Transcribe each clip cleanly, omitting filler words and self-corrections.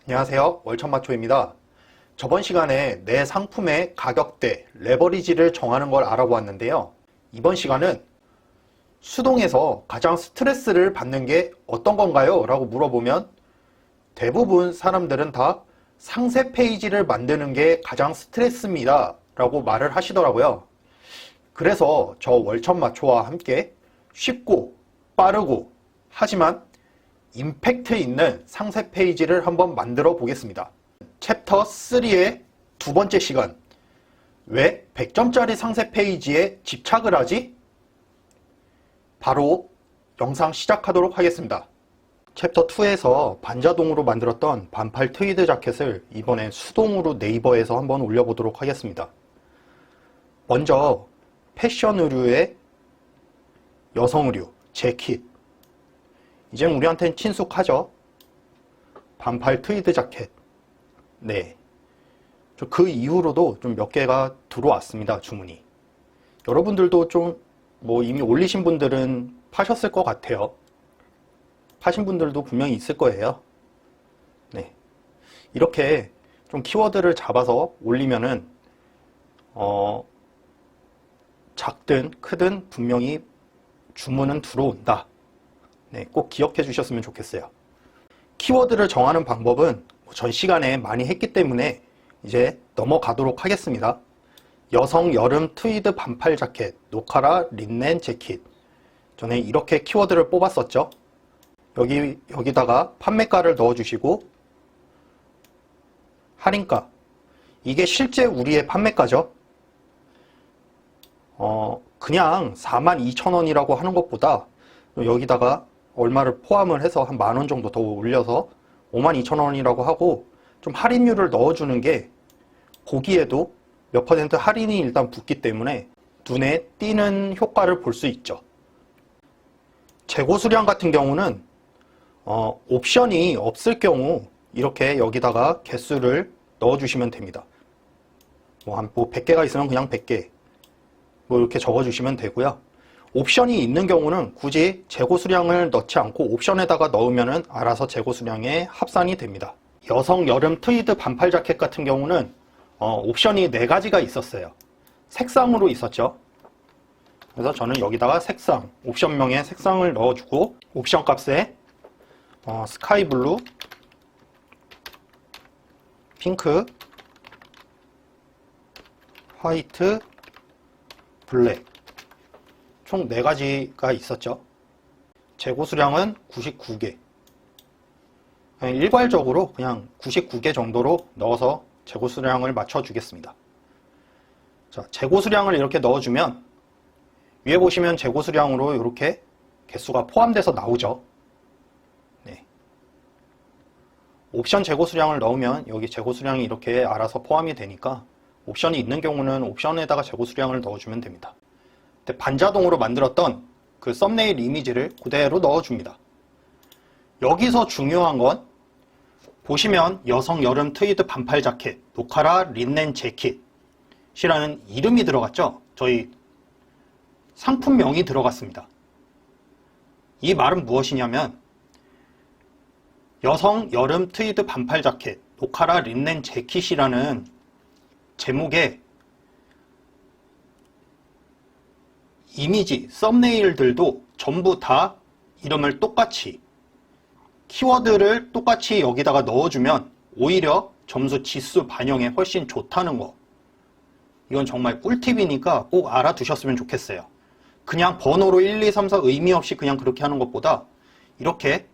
안녕하세요. 월천마초입니다. 저번 시간에 내 상품의 가격대, 레버리지를 정하는 걸 알아보았는데요. 이번 시간은 수동에서 가장 스트레스를 받는 게 어떤 건가요? 라고 물어보면 대부분 사람들은 다 상세 페이지를 만드는 게 가장 스트레스입니다. 라고 말을 하시더라고요. 그래서 저 월천마초와 함께 쉽고 빠르고 하지만 임팩트 있는 상세 페이지를 한번 만들어 보겠습니다. 챕터 3의 두 번째 시간, 왜 100점짜리 상세 페이지에 집착을 하지? 바로 영상 시작하도록 하겠습니다. 챕터 2에서 반자동으로 만들었던 반팔 트위드 자켓을 이번에 수동으로 네이버에서 한번 올려보도록 하겠습니다. 먼저 패션 의류의 여성 의류, 재킷. 이젠 우리한테는 친숙하죠? 반팔 트위드 자켓. 네. 그 이후로도 좀 몇 개가 들어왔습니다, 주문이. 여러분들도 좀 이미 올리신 분들은 파셨을 것 같아요. 파신 분들도 분명히 있을 거예요. 네. 이렇게 좀 키워드를 잡아서 올리면은, 작든 크든 분명히 주문은 들어온다. 네, 꼭 기억해 주셨으면 좋겠어요. 키워드를 정하는 방법은 전 시간에 많이 했기 때문에 이제 넘어가도록 하겠습니다. 여성 여름 트위드 반팔 자켓, 노카라 린넨 재킷. 전에 이렇게 키워드를 뽑았었죠. 여기다가 판매가를 넣어주시고 할인가. 이게 실제 우리의 판매가죠. 그냥 42,000원이라고 하는 것보다 여기다가 얼마를 포함을 해서 한 10,000원 정도 더 올려서 52,000원이라고 하고 좀 할인율을 넣어주는 게 보기에도 몇 퍼센트 할인이 일단 붙기 때문에 눈에 띄는 효과를 볼 수 있죠. 재고 수량 같은 경우는 옵션이 없을 경우 이렇게 여기다가 개수를 넣어주시면 됩니다. 한 100개가 있으면 그냥 100개 이렇게 적어주시면 되고요. 옵션이 있는 경우는 굳이 재고 수량을 넣지 않고 옵션에다가 넣으면 알아서 재고 수량에 합산이 됩니다. 여성 여름 트위드 반팔 자켓 같은 경우는 옵션이 4가지가 있었어요. 색상으로 있었죠. 그래서 저는 여기다가 색상, 옵션명에 색상을 넣어주고 옵션 값에 스카이 블루, 핑크, 화이트, 블랙 총 4가지가 있었죠. 재고 수량은 99개. 일괄적으로 그냥 99개 정도로 넣어서 재고 수량을 맞춰주겠습니다. 자, 재고 수량을 이렇게 넣어주면 위에 보시면 재고 수량으로 이렇게 개수가 포함돼서 나오죠. 네. 옵션 재고 수량을 넣으면 여기 재고 수량이 이렇게 알아서 포함이 되니까 옵션이 있는 경우는 옵션에다가 재고 수량을 넣어주면 됩니다. 반자동으로 만들었던 그 썸네일 이미지를 그대로 넣어줍니다. 여기서 중요한 건 보시면 여성 여름 트위드 반팔 자켓, 노카라 린넨 재킷이라는 이름이 들어갔죠? 저희 상품명이 들어갔습니다. 이 말은 무엇이냐면 여성 여름 트위드 반팔 자켓, 노카라 린넨 재킷이라는 제목에 이미지, 썸네일들도 전부 다 이름을 똑같이 키워드를 똑같이 여기다가 넣어주면 오히려 점수 지수 반영에 훨씬 좋다는 거. 이건 정말 꿀팁이니까 꼭 알아두셨으면 좋겠어요. 그냥 번호로 1, 2, 3, 4 의미 없이 그냥 그렇게 하는 것보다 이렇게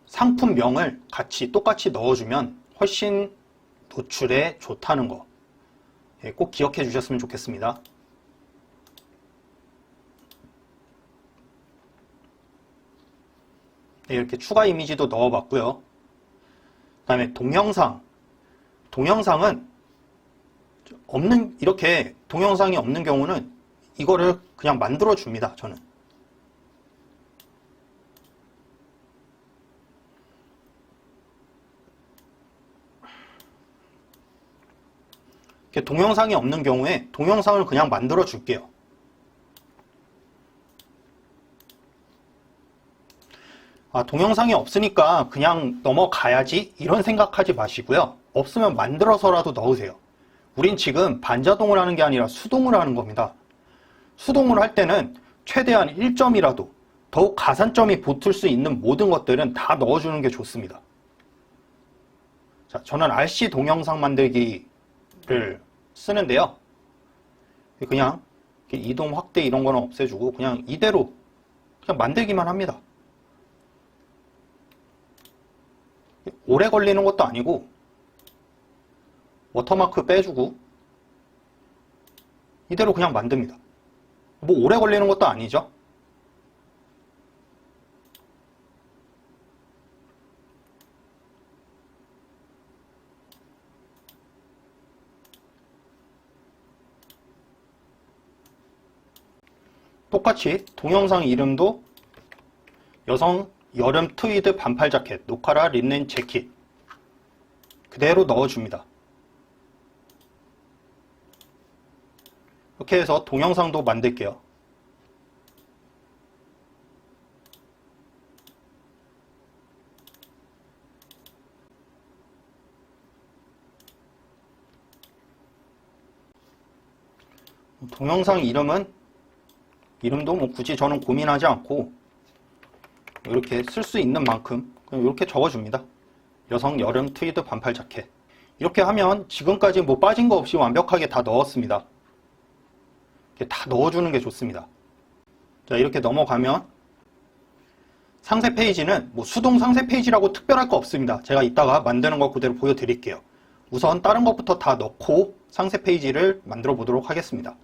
상품명을 같이 똑같이 넣어주면 훨씬 노출에 좋다는 거. 꼭 기억해 주셨으면 좋겠습니다. 네, 이렇게 추가 이미지도 넣어봤고요. 그 다음에 동영상은 이렇게 동영상이 없는 경우는 이거를 그냥 만들어 줍니다, 저는. 이렇게 동영상이 없는 경우에 동영상을 그냥 만들어 줄게요. 동영상이 없으니까 그냥 넘어가야지 이런 생각하지 마시고요. 없으면 만들어서라도 넣으세요. 우린 지금 반자동을 하는 게 아니라 수동을 하는 겁니다. 수동을 할 때는 최대한 1점이라도 더욱 가산점이 붙을 수 있는 모든 것들은 다 넣어주는 게 좋습니다. 자, 저는 RC 동영상 만들기를 쓰는데요. 그냥 이동 확대 이런 거는 없애주고 그냥 이대로 그냥 만들기만 합니다. 오래 걸리는 것도 아니고 워터마크 빼주고 이대로 그냥 만듭니다. 뭐 오래 걸리는 것도 아니죠. 똑같이 동영상 이름도 여성 여름 트위드 반팔 자켓 노카라 린넨 재킷 그대로 넣어줍니다. 이렇게 해서 동영상도 만들게요. 동영상 이름도 뭐 굳이 저는 고민하지 않고 이렇게 쓸 수 있는 만큼 그냥 이렇게 적어줍니다. 여성 여름 트위드 반팔 자켓. 이렇게 하면 지금까지 뭐 빠진 거 없이 완벽하게 다 넣었습니다. 이렇게 다 넣어주는 게 좋습니다. 자, 이렇게 넘어가면 상세 페이지는 뭐 수동 상세 페이지라고 특별할 거 없습니다. 제가 이따가 만드는 거 그대로 보여드릴게요. 우선 다른 것부터 다 넣고 상세 페이지를 만들어 보도록 하겠습니다.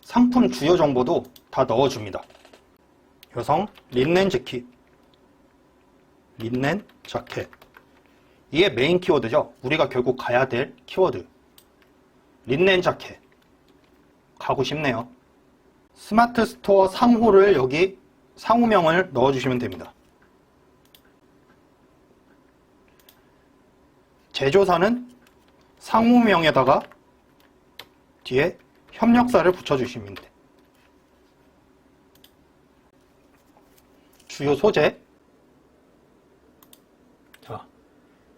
상품 주요 정보도 다 넣어줍니다. 여성 린넨 재킷, 린넨 자켓. 이게 메인 키워드죠. 우리가 결국 가야 될 키워드. 린넨 자켓. 가고 싶네요. 스마트 스토어 상호를 여기 상호명을 넣어주시면 됩니다. 제조사는 상호명에다가 뒤에 협력사를 붙여주시면 돼요. 주요 소재. 자,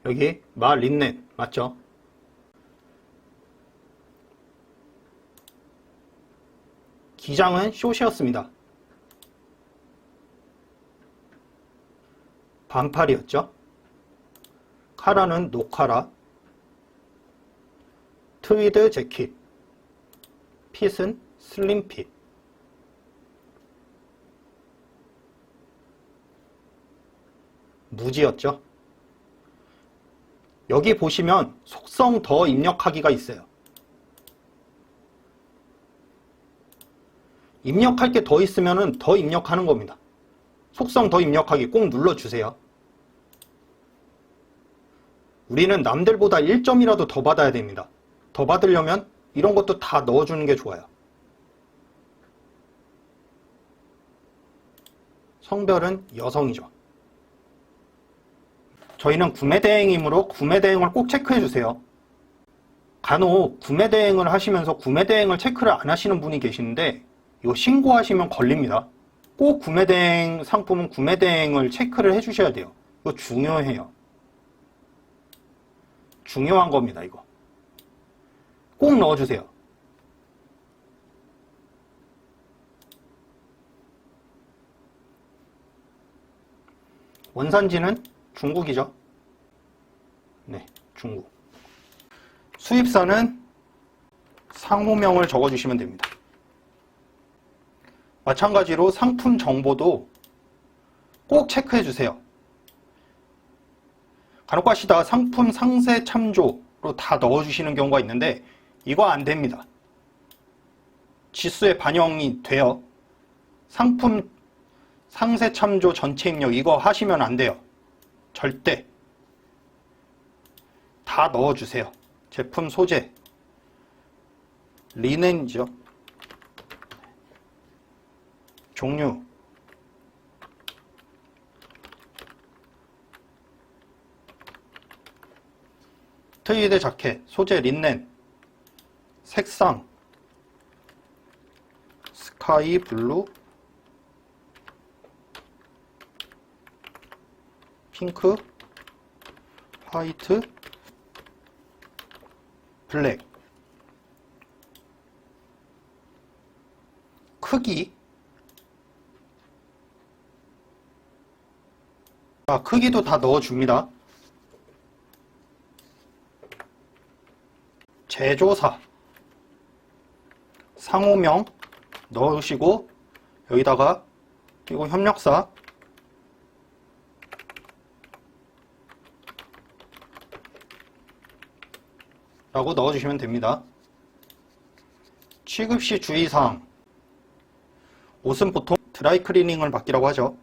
여기 마 린넨 맞죠? 기장은 숏이었습니다. 반팔이었죠? 카라는 노카라. 트위드 재킷. 핏은 슬림 핏. 무지였죠? 여기 보시면 속성 더 입력하기가 있어요. 입력할 게 더 있으면 더 입력하는 겁니다. 속성 더 입력하기 꼭 눌러주세요. 우리는 남들보다 1점이라도 더 받아야 됩니다. 더 받으려면 이런 것도 다 넣어주는 게 좋아요. 성별은 여성이죠. 저희는 구매 대행이므로 구매 대행을 꼭 체크해 주세요. 간혹 구매 대행을 하시면서 구매 대행을 체크를 안 하시는 분이 계시는데 이거 신고하시면 걸립니다. 꼭 구매 대행 상품은 구매 대행을 체크를 해 주셔야 돼요. 이거 중요해요. 중요한 겁니다, 이거. 꼭 넣어주세요. 원산지는 중국이죠. 네, 중국. 수입사는 상호명을 적어주시면 됩니다. 마찬가지로 상품 정보도 꼭 체크해 주세요. 간혹 가시다 상품 상세 참조로 다 넣어주시는 경우가 있는데 이거 안 됩니다. 지수에 반영이 돼요. 상품 상세 참조 전체 입력 이거 하시면 안 돼요. 절대. 다 넣어주세요. 제품 소재. 리넨이죠. 종류. 트위드 자켓. 소재 린넨. 색상. 스카이 블루. 핑크, 화이트, 블랙. 크기. 자, 크기도 다 넣어줍니다. 제조사, 상호명 넣으시고 여기다가 그리고 협력사 라고 넣어주시면 됩니다. 취급시 주의사항. 옷은 보통 드라이 클리닝을 맡기라고 하죠.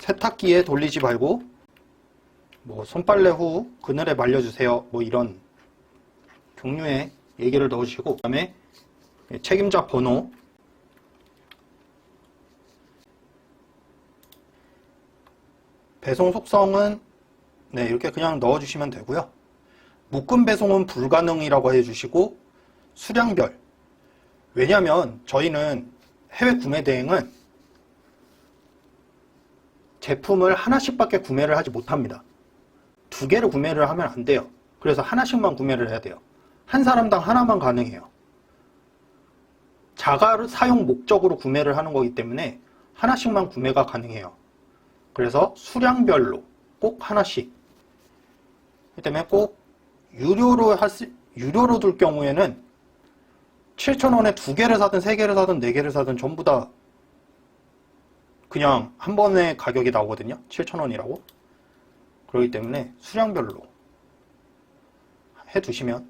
세탁기에 돌리지 말고 뭐 손빨래 후 그늘에 말려주세요. 뭐 이런 종류의 얘기를 넣으시고, 그 다음에 책임자 번호, 배송 속성은 네, 이렇게 그냥 넣어주시면 되고요. 묶음 배송은 불가능이라고 해주시고, 수량별. 왜냐하면 저희는 해외 구매 대행은 제품을 하나씩밖에 구매를 하지 못합니다. 2개를 구매를 하면 안 돼요. 그래서 하나씩만 구매를 해야 돼요. 한 사람당 하나만 가능해요. 자가 사용 목적으로 구매를 하는 거기 때문에 하나씩만 구매가 가능해요. 그래서 수량별로 꼭 하나씩. 그 때문에 꼭 유료로 둘 경우에는 7,000원에 2개를 사든 3개를 사든 4개를 사든 전부 다 그냥 한 번에 가격이 나오거든요. 7,000원이라고. 그렇기 때문에 수량별로 해두시면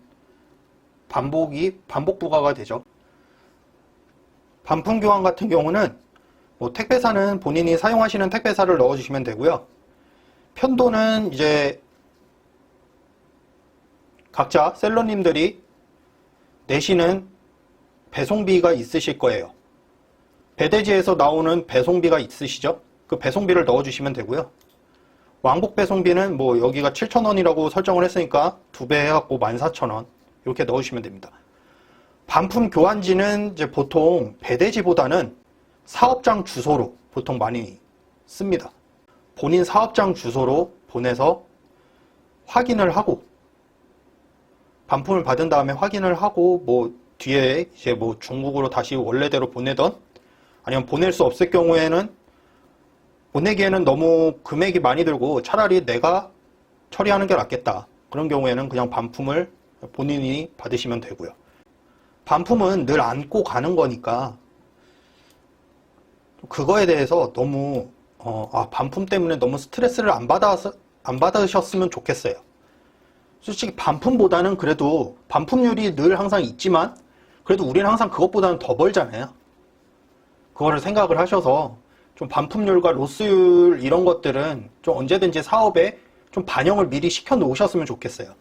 반복 부가가 되죠. 반품 교환 같은 경우는 뭐 택배사는 본인이 사용하시는 택배사를 넣어주시면 되고요. 편도는 이제 각자 셀러님들이 내시는 배송비가 있으실 거예요. 배대지에서 나오는 배송비가 있으시죠? 그 배송비를 넣어주시면 되고요. 왕복 배송비는 뭐 여기가 7,000원이라고 설정을 했으니까 2배 해갖고 14,000원 이렇게 넣어주시면 됩니다. 반품 교환지는 이제 보통 배대지보다는 사업장 주소로 보통 많이 씁니다. 본인 사업장 주소로 보내서 확인을 하고, 반품을 받은 다음에 확인을 하고, 뭐 뒤에 이제 뭐 중국으로 다시 원래대로 보내던, 아니면 보낼 수 없을 경우에는 보내기에는 너무 금액이 많이 들고 차라리 내가 처리하는 게 낫겠다. 그런 경우에는 그냥 반품을 본인이 받으시면 되고요. 반품은 늘 안고 가는 거니까 그거에 대해서 너무 반품 때문에 너무 스트레스를 안 받으셨으면 좋겠어요. 솔직히 반품보다는 그래도 반품률이 늘 항상 있지만 그래도 우리는 항상 그것보다는 더 벌잖아요. 그거를 생각을 하셔서 좀 반품률과 로스율 이런 것들은 좀 언제든지 사업에 좀 반영을 미리 시켜 놓으셨으면 좋겠어요.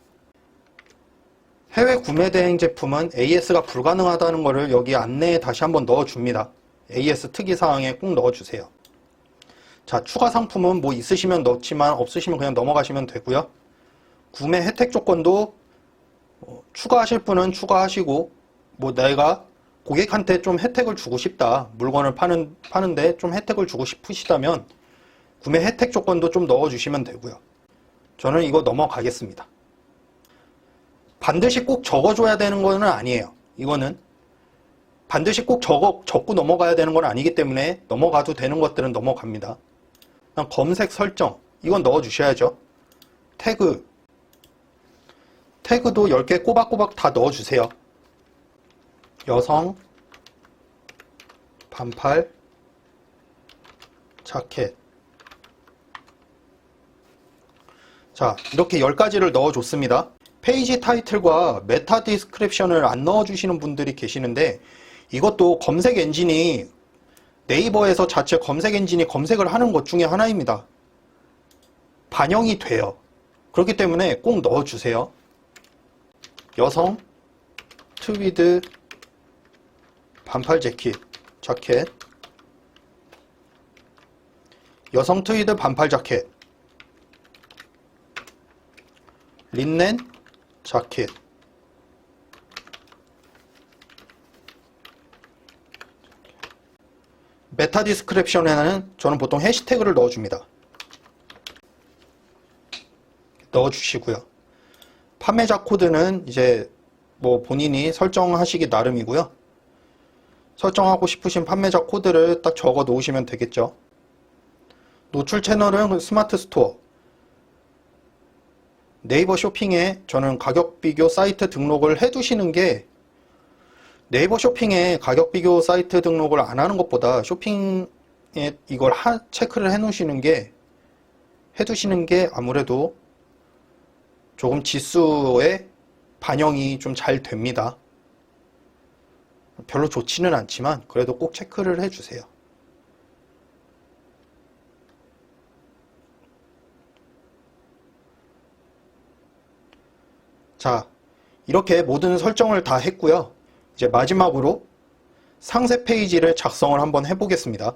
해외 구매 대행 제품은 AS가 불가능하다는 것을 여기 안내에 다시 한번 넣어줍니다. AS 특이사항에 꼭 넣어주세요. 자, 추가 상품은 뭐 있으시면 넣지만 없으시면 그냥 넘어가시면 되고요. 구매 혜택 조건도 추가하실 분은 추가하시고, 뭐 내가 고객한테 좀 혜택을 주고 싶다, 물건을 파는데 좀 혜택을 주고 싶으시다면 구매 혜택 조건도 좀 넣어주시면 되고요. 저는 이거 넘어가겠습니다. 반드시 꼭 적어줘야 되는 건 아니에요. 이거는 반드시 꼭 적고 넘어가야 되는 건 아니기 때문에 넘어가도 되는 것들은 넘어갑니다. 그냥 검색 설정, 이건 넣어주셔야죠. 태그도 10개 꼬박꼬박 다 넣어주세요. 여성, 반팔, 자켓. 자, 이렇게 10가지를 넣어줬습니다. 페이지 타이틀과 메타 디스크립션을 안 넣어주시는 분들이 계시는데, 이것도 검색 엔진이 네이버에서 자체 검색 엔진이 검색을 하는 것 중에 하나입니다. 반영이 돼요. 그렇기 때문에 꼭 넣어주세요. 여성, 트위드, 반팔 자켓, 여성 트위드 반팔 자켓, 린넨 자켓, 메타 디스크립션에는 저는 보통 해시태그를 넣어줍니다. 넣어주시고요. 판매자 코드는 이제 뭐 본인이 설정하시기 나름이고요. 설정하고 싶으신 판매자 코드를 딱 적어 놓으시면 되겠죠. 노출 채널은 스마트 스토어. 네이버 쇼핑에 저는 가격 비교 사이트 등록을 해 두시는 게, 네이버 쇼핑에 가격 비교 사이트 등록을 안 하는 것보다 쇼핑에 이걸 체크를 해 놓으시는 게, 해 두시는 게 아무래도 조금 지수에 반영이 좀 잘 됩니다. 별로 좋지는 않지만 그래도 꼭 체크를 해 주세요. 자, 이렇게 모든 설정을 다 했고요. 이제 마지막으로 상세 페이지를 작성을 한번 해보겠습니다.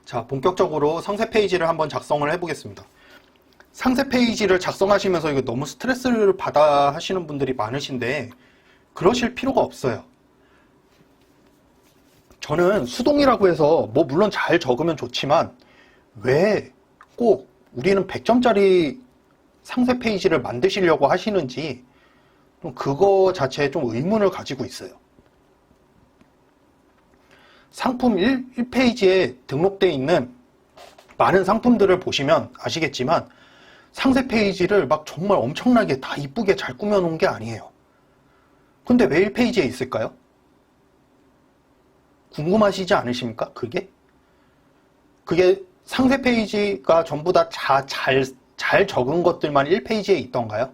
자, 본격적으로 상세 페이지를 한번 작성을 해보겠습니다. 상세 페이지를 작성하시면서 이거 너무 스트레스를 받아 하시는 분들이 많으신데 그러실 필요가 없어요. 저는 수동이라고 해서 뭐 물론 잘 적으면 좋지만 왜 꼭 우리는 100점짜리 상세 페이지를 만드시려고 하시는지 좀 그거 자체에 좀 의문을 가지고 있어요. 상품 1페이지에 등록되어 있는 많은 상품들을 보시면 아시겠지만 상세 페이지를 막 정말 엄청나게 다 이쁘게 잘 꾸며놓은 게 아니에요. 근데 왜 1페이지에 있을까요? 궁금하시지 않으십니까? 그게 상세 페이지가 전부 다 잘 적은 것들만 1페이지에 있던가요?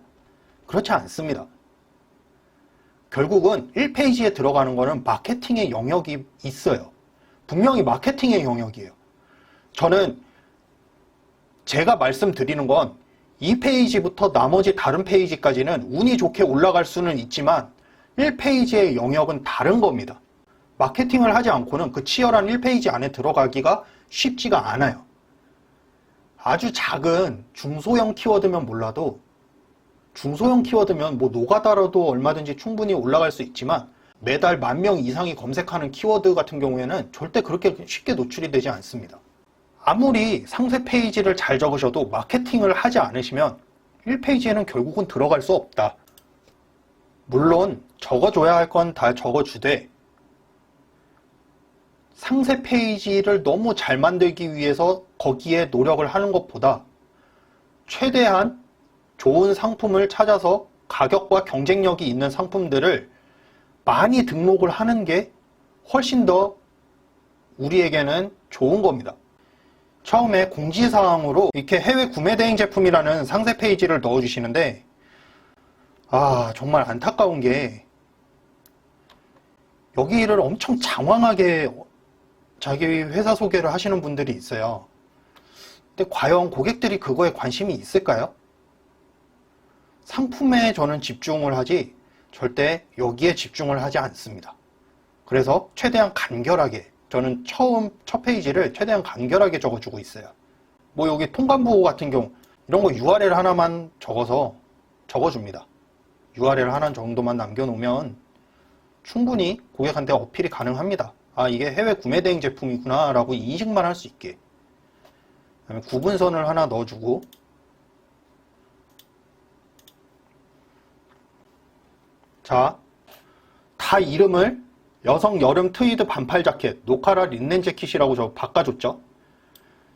그렇지 않습니다. 결국은 1페이지에 들어가는 거는 마케팅의 영역이 있어요. 분명히 마케팅의 영역이에요. 저는 제가 말씀드리는 건 2페이지부터 나머지 다른 페이지까지는 운이 좋게 올라갈 수는 있지만 1페이지의 영역은 다른 겁니다. 마케팅을 하지 않고는 그 치열한 1페이지 안에 들어가기가 쉽지가 않아요. 아주 작은 중소형 키워드면 몰라도, 중소형 키워드면 뭐 노가다라도 얼마든지 충분히 올라갈 수 있지만 매달 10,000명 이상이 검색하는 키워드 같은 경우에는 절대 그렇게 쉽게 노출이 되지 않습니다. 아무리 상세 페이지를 잘 적으셔도 마케팅을 하지 않으시면 1페이지에는 결국은 들어갈 수 없다. 물론 적어줘야 할 건 다 적어주되 상세 페이지를 너무 잘 만들기 위해서 거기에 노력을 하는 것보다 최대한 좋은 상품을 찾아서 가격과 경쟁력이 있는 상품들을 많이 등록을 하는 게 훨씬 더 우리에게는 좋은 겁니다. 처음에 공지사항으로 이렇게 해외 구매 대행 제품이라는 상세 페이지를 넣어주시는데, 정말 안타까운 게 여기를 엄청 장황하게 자기 회사 소개를 하시는 분들이 있어요. 근데 과연 고객들이 그거에 관심이 있을까요? 상품에 저는 집중을 하지 절대 여기에 집중을 하지 않습니다. 그래서 최대한 간결하게, 저는 첫 페이지를 최대한 간결하게 적어주고 있어요. 뭐 여기 통관부호 같은 경우 이런 거 URL 하나만 적어줍니다. URL 하나 정도만 남겨놓으면 충분히 고객한테 어필이 가능합니다. 이게 해외 구매 대행 제품이구나 라고 인식만 할 수 있게. 그다음에 구분선을 하나 넣어주고, 자, 다 이름을 여성 여름 트위드 반팔 자켓 노카라 린넨 재킷이라고 저 바꿔줬죠.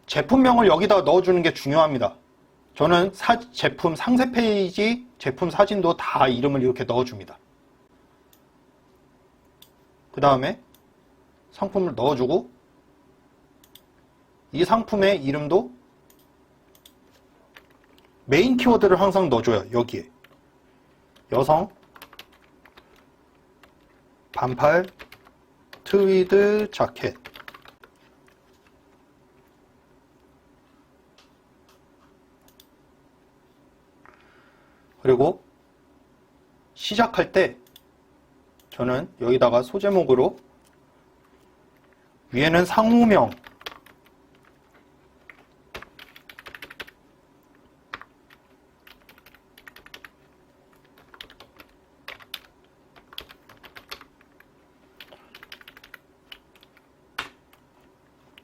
제품명을 여기다 넣어주는 게 중요합니다. 저는 제품 상세 페이지 제품 사진도 다 이름을 이렇게 넣어줍니다. 그 다음에 상품을 넣어주고, 이 상품의 이름도 메인 키워드를 항상 넣어줘요. 여기에 여성 반팔 트위드 자켓, 그리고 시작할 때 저는 여기다가 소제목으로 위에는 상호명,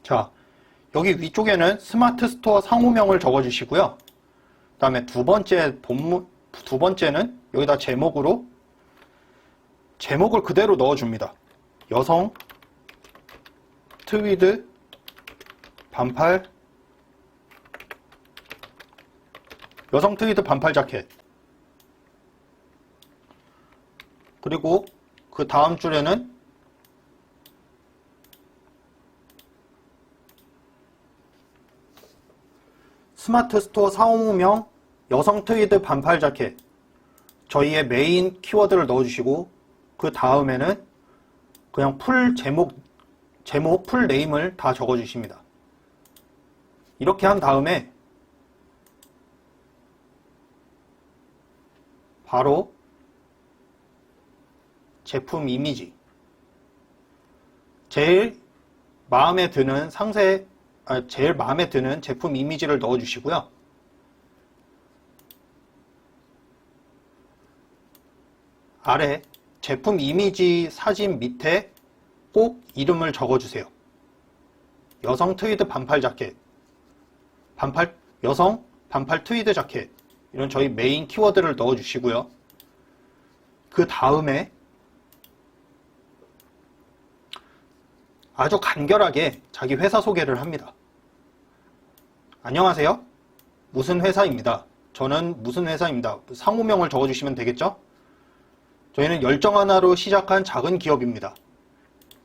자, 여기 위쪽에는 스마트 스토어 상호명을 적어주시고요. 그 다음에 두 번째는 여기다 제목으로 제목을 그대로 넣어줍니다. 여성 트위드 반팔 자켓. 그리고 그 다음 줄에는 스마트 스토어 상호명 여성 트위드 반팔 자켓, 저희의 메인 키워드를 넣어주시고 그 다음에는 그냥 풀 제목, 풀 네임을 다 적어주십니다. 이렇게 한 다음에 바로 제품 이미지, 제일 마음에 드는 제품 이미지를 넣어주시고요. 아래 제품 이미지 사진 밑에 꼭 이름을 적어주세요. 여성 트위드 반팔 자켓, 여성 반팔 트위드 자켓, 이런 저희 메인 키워드를 넣어주시고요. 그 다음에 아주 간결하게 자기 회사 소개를 합니다. 안녕하세요. 무슨 회사입니다. 저는 무슨 회사입니다. 상호명을 적어주시면 되겠죠? 저희는 열정 하나로 시작한 작은 기업입니다.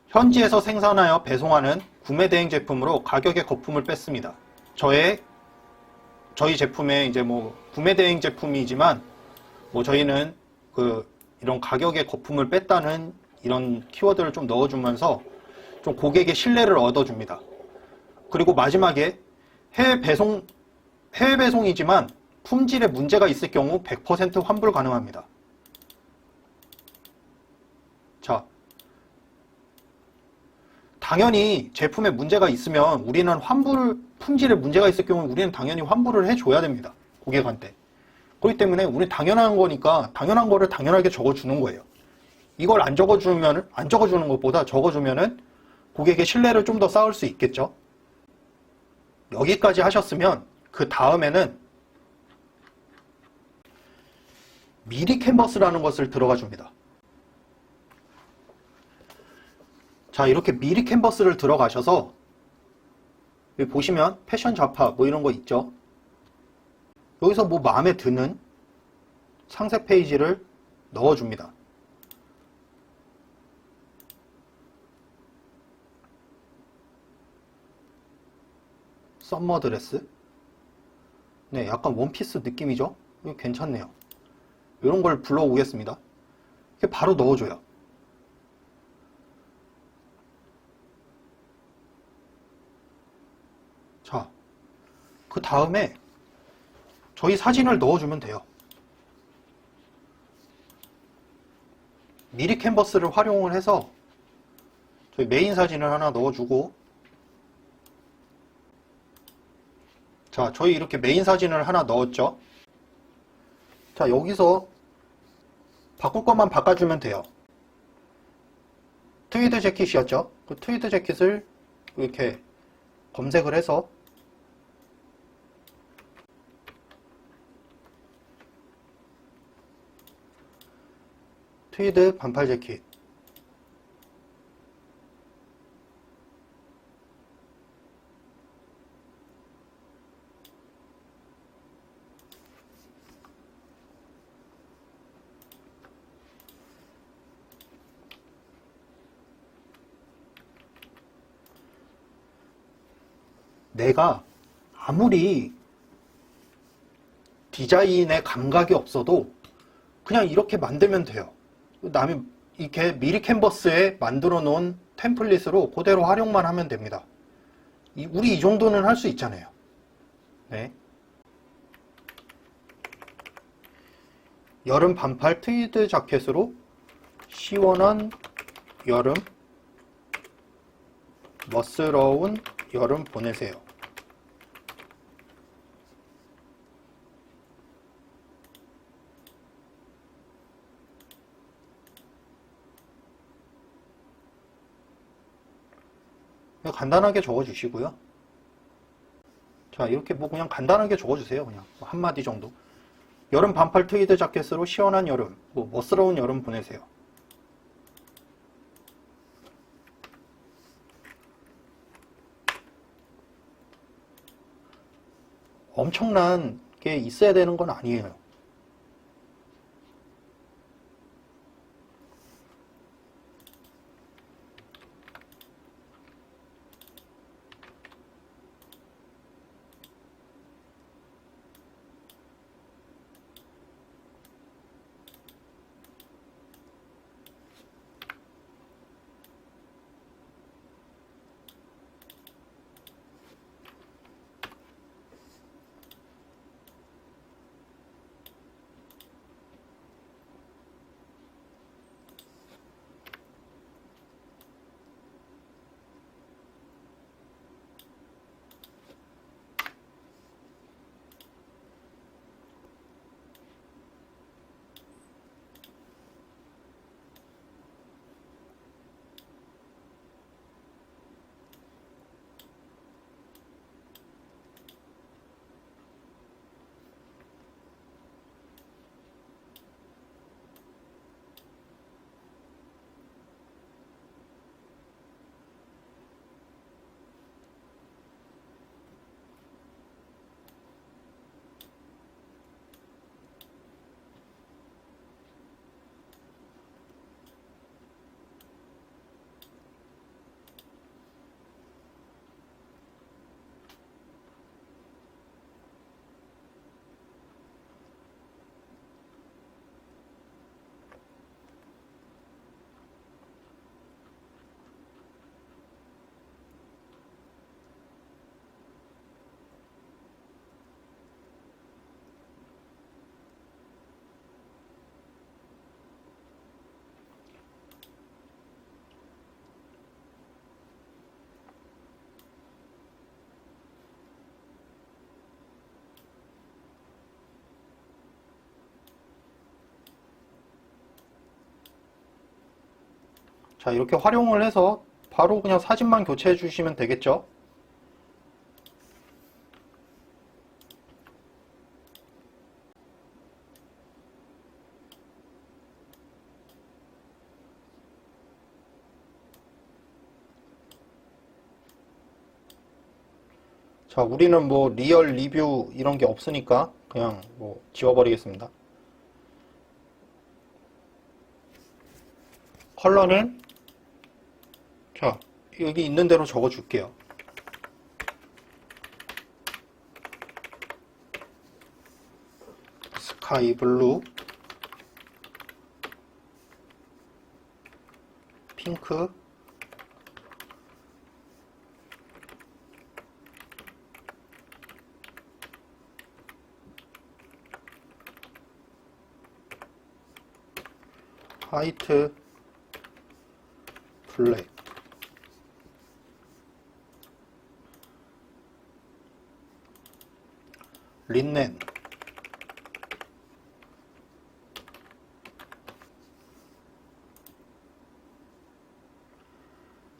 현지에서 생산하여 배송하는 구매 대행 제품으로 가격의 거품을 뺐습니다. 저희 제품에 이제 구매 대행 제품이지만 저희는 이런 가격의 거품을 뺐다는 이런 키워드를 좀 넣어주면서 좀 고객의 신뢰를 얻어줍니다. 그리고 마지막에 해외 배송이지만 품질에 문제가 있을 경우 100% 환불 가능합니다. 자, 당연히 제품에 문제가 있으면 우리는 품질에 문제가 있을 경우 우리는 당연히 환불을 해줘야 됩니다. 고객한테. 그렇기 때문에 우리는 당연한 거니까 당연한 거를 당연하게 적어주는 거예요. 이걸 안 적어주는 것보다 적어주면은 고객의 신뢰를 좀 더 쌓을 수 있겠죠. 여기까지 하셨으면 그 다음에는 미리 캔버스라는 것을 들어가 줍니다. 자, 이렇게 미리 캔버스를 들어가셔서 여기 보시면 패션 좌파 이런 거 있죠. 여기서 마음에 드는 상세 페이지를 넣어줍니다. 썸머 드레스. 네, 약간 원피스 느낌이죠? 이거 괜찮네요. 이런 걸 불러오겠습니다. 이렇게 바로 넣어줘요. 자, 그 다음에 저희 사진을 넣어주면 돼요. 미리 캔버스를 활용을 해서 저희 메인 사진을 하나 넣어주고, 자, 저희 이렇게 메인 사진을 하나 넣었죠. 자, 여기서 바꿀 것만 바꿔주면 돼요. 트위드 재킷이었죠. 그 트위드 재킷을 이렇게 검색을 해서 트위드 반팔 재킷, 내가 아무리 디자인에 감각이 없어도 그냥 이렇게 만들면 돼요. 남이 이렇게 미리 캔버스에 만들어 놓은 템플릿으로 그대로 활용만 하면 됩니다. 우리 이 정도는 할 수 있잖아요. 네. 여름 반팔 트위드 자켓으로 시원한 여름, 멋스러운 여름 보내세요. 간단하게 적어주시고요. 자, 이렇게 뭐 그냥 간단하게 적어주세요. 그냥 한마디 정도. 여름 반팔 트위드 자켓으로 시원한 여름, 뭐 멋스러운 여름 보내세요. 엄청난 게 있어야 되는 건 아니에요. 자, 이렇게 활용을 해서 바로 그냥 사진만 교체해 주시면 되겠죠? 자, 우리는 뭐 리얼 리뷰 이런 게 없으니까 그냥 뭐 지워버리겠습니다. 컬러는 자, 여기 있는 대로 적어줄게요. 스카이 블루, 핑크, 화이트, 블랙, 린넨,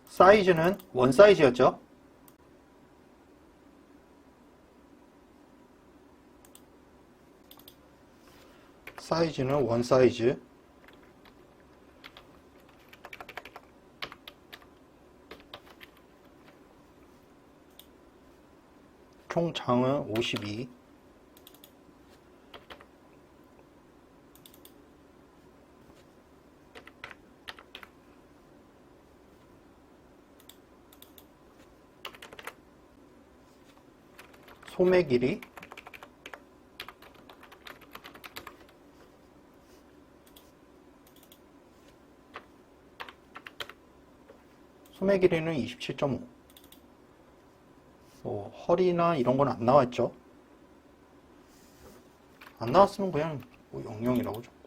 사이즈는 원 사이즈였죠? 사이즈는 원 사이즈. 총 장은 52. 소매 길이 소매 길이는 27.5. 허리나 이런 건 안 나왔죠? 안 나왔으면 그냥 00이라고 적고.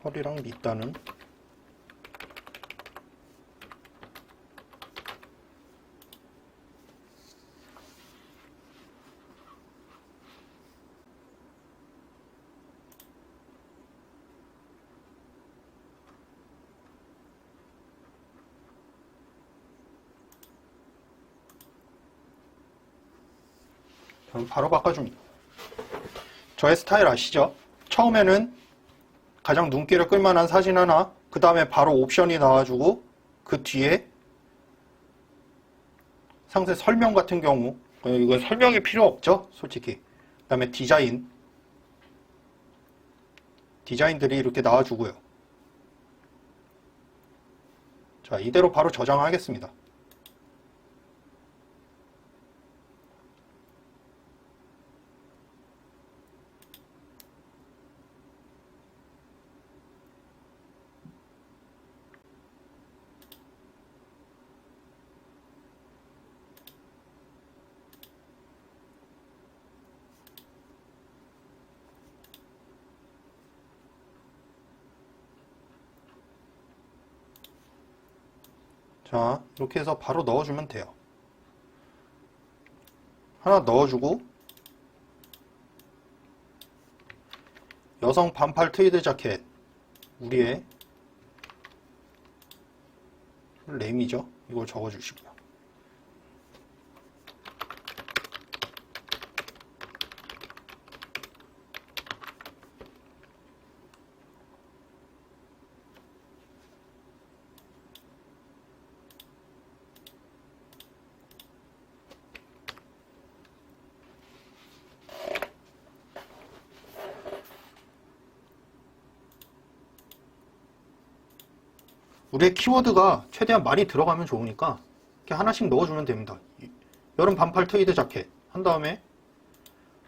허리랑 밑단은 저는 바로 바꿔줍니다. 저의 스타일 아시죠? 처음에는 가장 눈길을 끌만한 사진 하나, 그 다음에 바로 옵션이 나와주고 그 뒤에 상세 설명 같은 경우, 이거 설명이 필요 없죠? 솔직히. 그 다음에 디자인들이 이렇게 나와주고요. 자, 이대로 바로 저장하겠습니다. 자, 이렇게 해서 바로 넣어주면 돼요. 하나 넣어주고, 여성 반팔 트위드 자켓, 우리의 램이죠. 이걸 적어주시고요. 우리의 키워드가 최대한 많이 들어가면 좋으니까 이렇게 하나씩 넣어주면 됩니다. 여름 반팔 트위드 자켓 한 다음에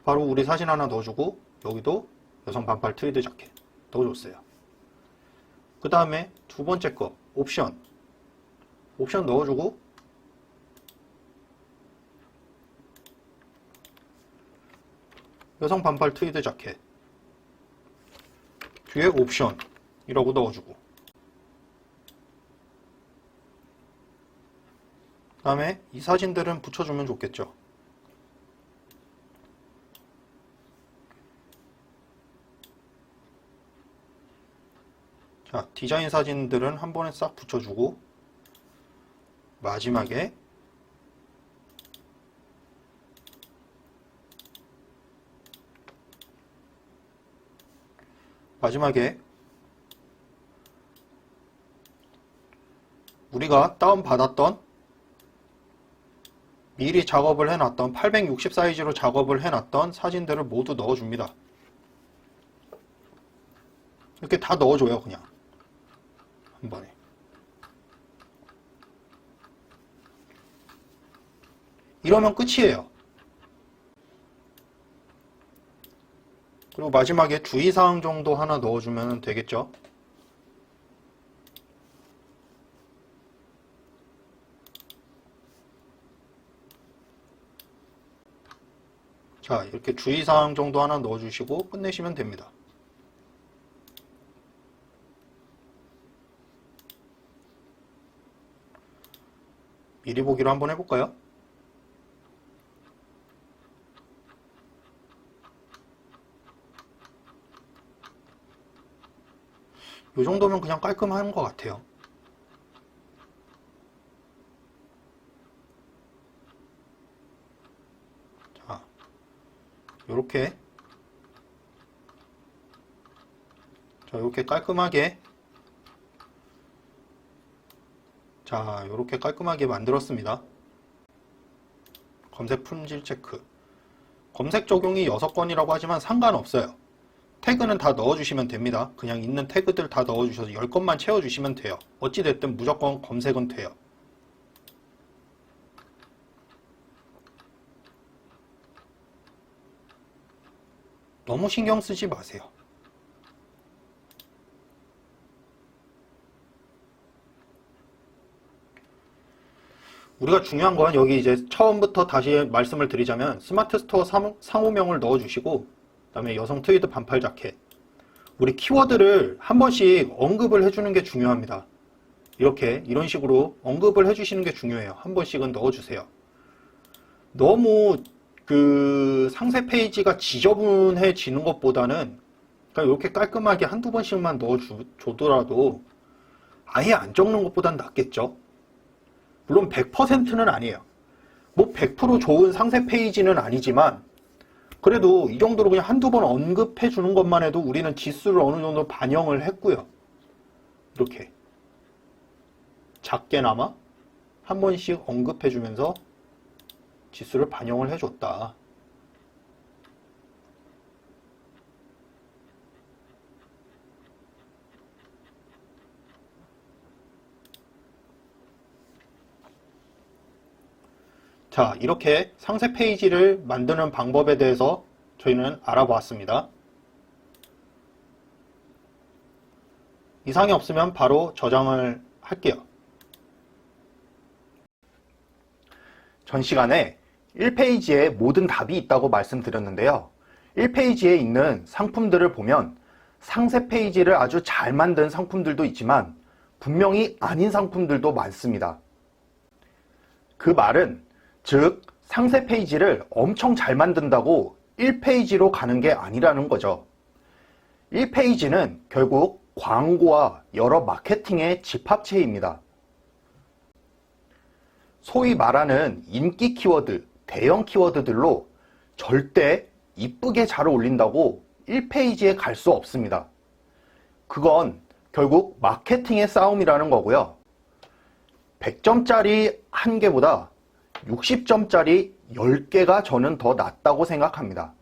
바로 우리 사진 하나 넣어주고 여기도 여성 반팔 트위드 자켓 넣어줬어요. 그 다음에 두 번째 거 옵션 넣어주고 여성 반팔 트위드 자켓 뒤에 옵션이라고 넣어주고 그 다음에 이 사진들은 붙여주면 좋겠죠. 자, 디자인 사진들은 한 번에 싹 붙여주고 마지막에 우리가 다운받았던 미리 작업을 해놨던 860 사이즈로 작업을 해놨던 사진들을 모두 넣어줍니다. 이렇게 다 넣어줘요. 그냥 한 번에. 이러면 끝이에요. 그리고 마지막에 주의사항 정도 하나 넣어주면 되겠죠. 자, 이렇게 주의사항 정도 하나 넣어주시고 끝내시면 됩니다. 미리 보기로 한번 해볼까요? 이 정도면 그냥 깔끔한 것 같아요. 자, 요렇게 깔끔하게 요렇게 깔끔하게 만들었습니다. 검색 품질 체크. 검색 적용이 6건이라고 하지만 상관없어요. 태그는 다 넣어주시면 됩니다. 그냥 있는 태그들 다 넣어주셔서 10건만 채워주시면 돼요. 어찌됐든 무조건 검색은 돼요. 너무 신경 쓰지 마세요. 우리가 중요한 건 여기 이제 처음부터 다시 말씀을 드리자면 스마트 스토어 상호명을 넣어주시고 그다음에 여성 트위드 반팔 자켓, 우리 키워드를 한 번씩 언급을 해주는 게 중요합니다. 이렇게 이런 식으로 언급을 해주시는 게 중요해요. 한 번씩은 넣어주세요. 너무 그 상세 페이지가 지저분해지는 것보다는 그러니까 이렇게 깔끔하게 한두 번씩만 넣어줘더라도 아예 안 적는 것보단 낫겠죠. 물론 100%는 아니에요. 뭐 100% 좋은 상세 페이지는 아니지만 그래도 이 정도로 그냥 한두 번 언급해 주는 것만 해도 우리는 지수를 어느 정도 반영을 했고요. 이렇게 작게나마 한 번씩 언급해 주면서 지수를 반영을 해줬다. 자, 이렇게 상세 페이지를 만드는 방법에 대해서 저희는 알아보았습니다. 이상이 없으면 바로 저장을 할게요. 전 시간에 1페이지에 모든 답이 있다고 말씀드렸는데요. 1페이지에 있는 상품들을 보면 상세 페이지를 아주 잘 만든 상품들도 있지만 분명히 아닌 상품들도 많습니다. 그 말은 즉 상세 페이지를 엄청 잘 만든다고 1페이지로 가는 게 아니라는 거죠. 1페이지는 결국 광고와 여러 마케팅의 집합체입니다. 소위 말하는 인기 키워드, 대형 키워드들로 절대 이쁘게 잘 어울린다고 1페이지에 갈 수 없습니다. 그건 결국 마케팅의 싸움이라는 거고요. 100점짜리 한 개보다 60점짜리 10개가 저는 더 낫다고 생각합니다.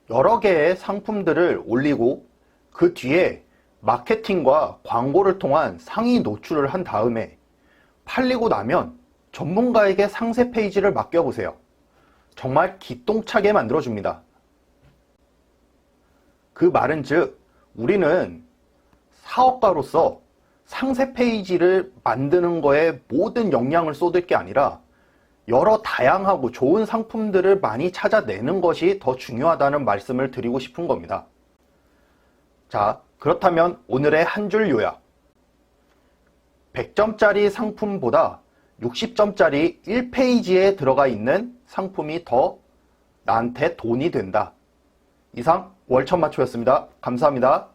여러 개의 상품들을 올리고 그 뒤에 마케팅과 광고를 통한 상위 노출을 한 다음에 팔리고 나면 전문가에게 상세 페이지를 맡겨보세요. 정말 기똥차게 만들어줍니다. 그 말은 즉 우리는 사업가로서 상세 페이지를 만드는 거에 모든 역량을 쏟을 게 아니라 여러 다양하고 좋은 상품들을 많이 찾아내는 것이 더 중요하다는 말씀을 드리고 싶은 겁니다. 자, 그렇다면 오늘의 한 줄 요약. 100점짜리 상품보다 60점짜리 1페이지에 들어가 있는 상품이 더 나한테 돈이 된다. 이상 월천마초였습니다. 감사합니다.